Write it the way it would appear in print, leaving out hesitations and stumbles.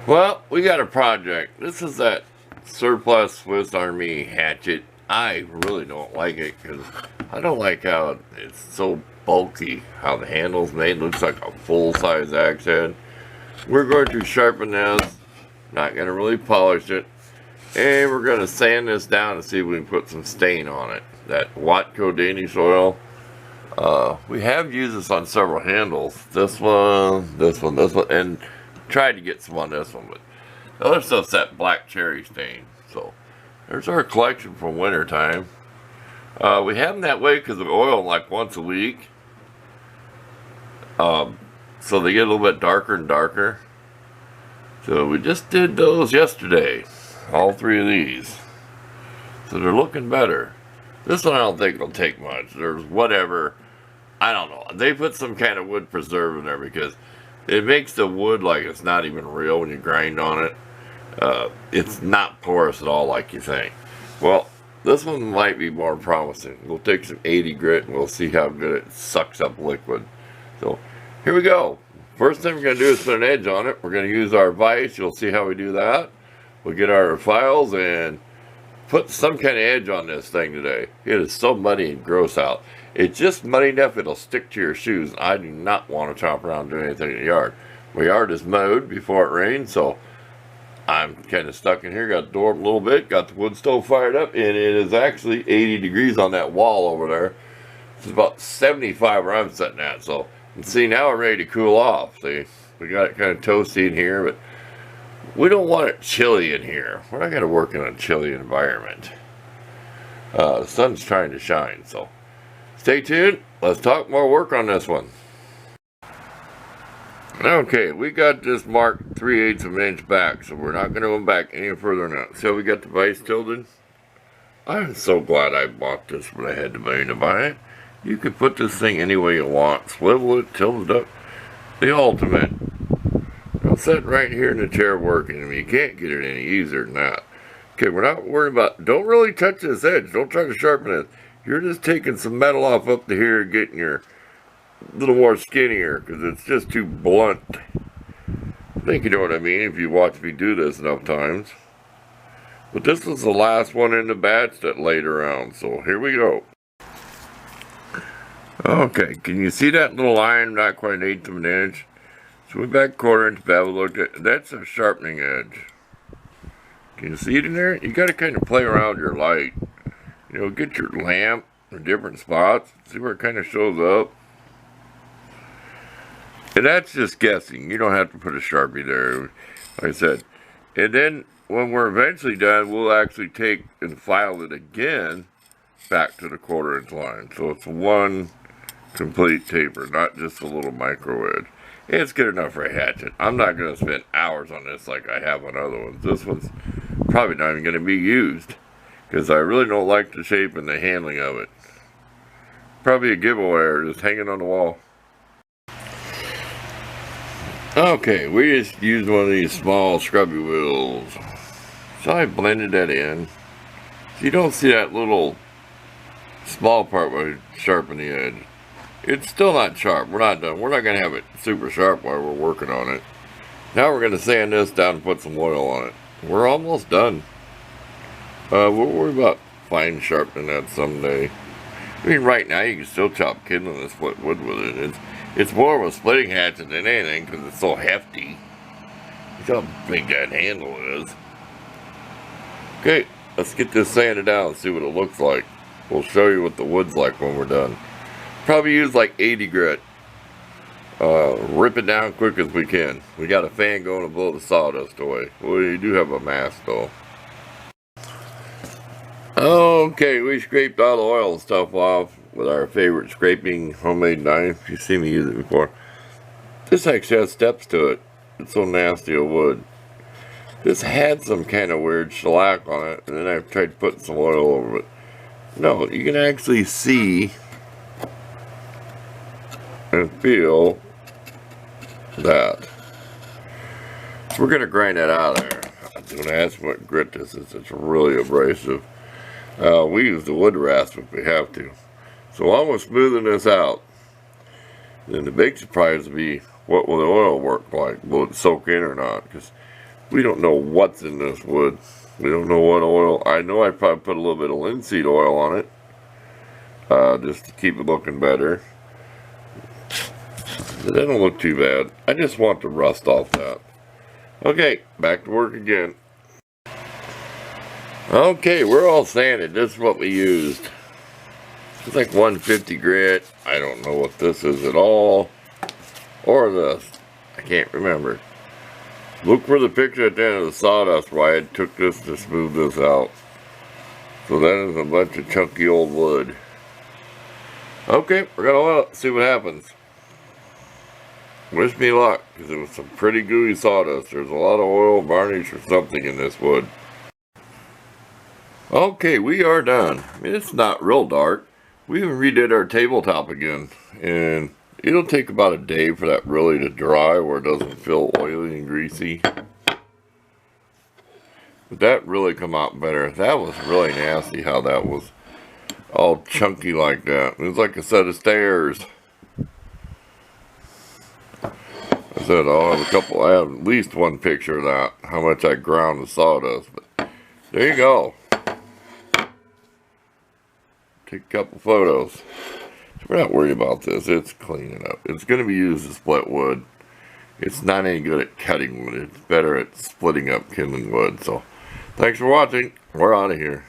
Well, we got a project. This is that surplus Swiss Army hatchet. I really don't like it because I don't like how it's so bulky. How the handle's made. Looks like a full-size axe head. We're going to sharpen this. Not going to really polish it. And we're going to sand this down and see if we can put some stain on it. That Watco Danish oil. We have used this on several handles. This one, and tried to get some on this one, but the other stuff's that black cherry stain. So there's our collection from winter time. We have them that way because of oil like once a week. So they get a little bit darker and darker. So we just did those yesterday. All three of these. So they're looking better. This one I don't think will take much. There's whatever. I don't know. They put some kind of wood preserve in there because it makes the wood like it's not even real when you grind on it. It's not porous at all like you think. Well, this one might be more promising. We'll take some 80 grit and we'll see how good it sucks up liquid. So here we go. First thing we're going to do is put an edge on it. We're going to use our vise. You'll see how we do that. We'll get our files and put some kind of edge on this thing today. It is so muddy and gross out. It's just muddy enough it'll stick to your shoes. I do not want to chomp around and do anything in the yard. My yard is mowed before it rains, so I'm kind of stuck in here. Got the door up a little bit, got the wood stove fired up, and it is actually 80 degrees on that wall over there. It's about 75 where I'm sitting at, so, and see, now we're ready to cool off. See, we got it kind of toasty in here, but we don't want it chilly in here. We're not going to work in a chilly environment. The sun's trying to shine, so stay tuned. Let's talk more work on this one. Okay, we got this marked 3/8 of an inch back, so we're not going to go back any further than that. So we got the vise tilted. I'm so glad I bought this when I had the money to buy it. You can put this thing any way you want. Swivel it, tilt it up. The ultimate. I'm sitting right here in the chair working. I mean, you can't get it any easier than that. Okay, we're not worried about, don't really touch this edge. Don't try to sharpen it. You're just taking some metal off up to here, getting your little more skinnier, because it's just too blunt. I think you know what I mean if you watch me do this enough times. But this was the last one in the batch that laid around, so here we go. Okay, can you see that little line, not quite an eighth of an inch? So we back quarter inch bevel, look at that's a sharpening edge. Can you see it in there? You got to kind of play around your light. You know, get your lamp in different spots, see where it kind of shows up. And that's just guessing. You don't have to put a Sharpie there, like I said. And then when we're eventually done, we'll actually take and file it again back to the quarter inch line. So it's one complete taper, not just a little micro edge. It's good enough for a hatchet. I'm not going to spend hours on this like I have on other ones. This one's probably not even going to be used because I really don't like the shape and the handling of it. Probably a giveaway or just hanging on the wall. Okay, we just used one of these small scrubby wheels. So I blended that in. So you don't see that little small part where you sharpen the edge. It's still not sharp. We're not done. We're not going to have it super sharp while we're working on it. Now we're going to sand this down and put some oil on it. We're almost done. We'll worry about fine sharpening that someday. I mean, right now you can still chop kindling and split wood with it. It's more of a splitting hatchet than anything because it's so hefty. Look how big that handle is. Okay, let's get this sanded down and see what it looks like. We'll show you what the wood's like when we're done. Probably use like 80 grit. Rip it down quick as we can. We got a fan going to blow the sawdust away. We do have a mask though. Okay, we scraped all the oil and stuff off with our favorite scraping homemade knife. You've seen me use it before. This actually has steps to it. It's so nasty of wood. This had some kind of weird shellac on it, and then I tried putting some oil over it. No, you can actually see and feel that. So we're going to grind that out of there. I was going to ask what grit this is. It's really abrasive. We use the wood rasp if we have to. So while we're smoothing this out, then the big surprise will be what will the oil work like? Will it soak in or not? Because We don't know what's in this wood. We don't know what oil. I know I probably put a little bit of linseed oil on it. Just to keep it looking better. It doesn't look too bad. I just want the rust off that. Okay, back to work again. Okay, we're all sanded. This is what we used. It's like 150 grit. I don't know what this is at all. Or this. I can't remember. Look for the picture at the end of the sawdust where I took this to smooth this out. So that is a bunch of chunky old wood. Okay, we're gonna oil it, see what happens. Wish me luck, because it was some pretty gooey sawdust. There's a lot of oil, varnish, or something in this wood. Okay, we are done. I mean, it's not real dark. We even redid our tabletop again, and it'll take about a day for that really to dry where it doesn't feel oily and greasy. But that really come out better. That was really nasty how that was all chunky like that. It was like a set of stairs. I said I have at least one picture of that, how much I ground the sawdust. But there you go. Take a couple photos. So we're not worried about this. It's cleaning up. It's going to be used to split wood. It's not any good at cutting wood. It's better at splitting up kindling wood. So thanks for watching. We're out of here.